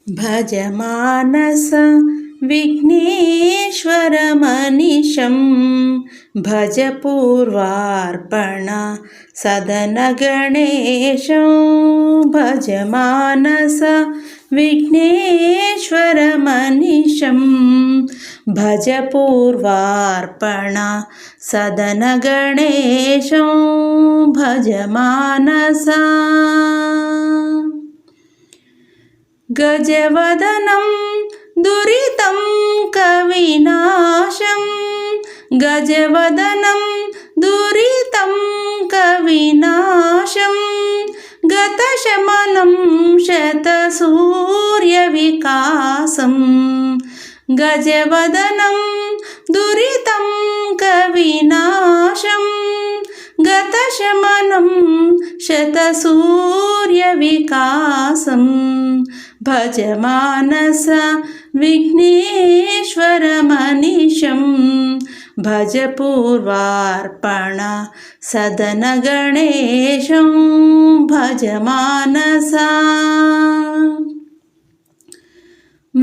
भज मानस विघ्नेश्वरमनिशं भज पूर्वार्पण सदनगणेशं भज मानस विघ्नेश्वरमनिशं भज पूर्वार्पण सदनगणेशं भज मानसा गजवदनं दुरितं कविनाशं गजवदनं दुरितं कविनाशं गतशमनं शतसूर्यविकासं गजवदनं दुरितं कविनाशं गतशमनं शतसूर्यविकासं भज मानस विघ्नेश्वरमनिशं भज पूर्वार्पण सदनगणेशं भज मानसा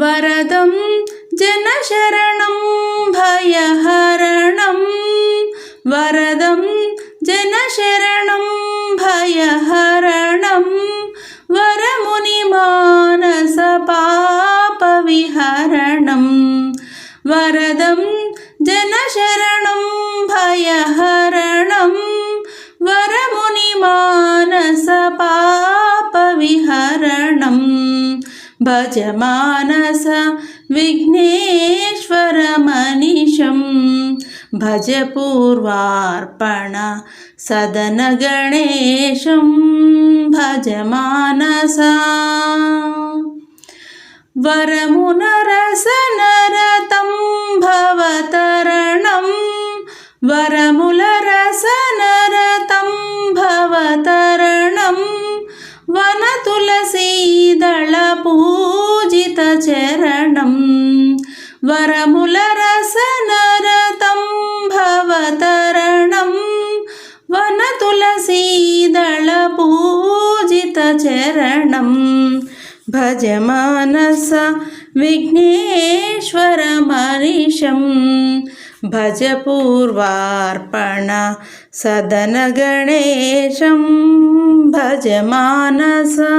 वरदं जनशरणं भयहरणं वरदं जनशरणं भयहरणं वरमुनिमानसपापविहरणं वरदं जनशरणं भयहरणं वरमुनिमानसपापविहरणं भज मानस विघ्नेश्वरमनिशं भज पूर्वार्पण सदनगणेशं भज मानसा वरमुलरसनरतं भवतरणं वरमुलरसनरतं भवतरणं वनतुलसीदलपूजितचरणं वरमुलरसनरतं भवतरणं वनतुलसीदलपूजितचरणं भज मानस विघ्नेश्वरमनिशं भज पूर्वार्पण सदनगणेशं भज मानसा।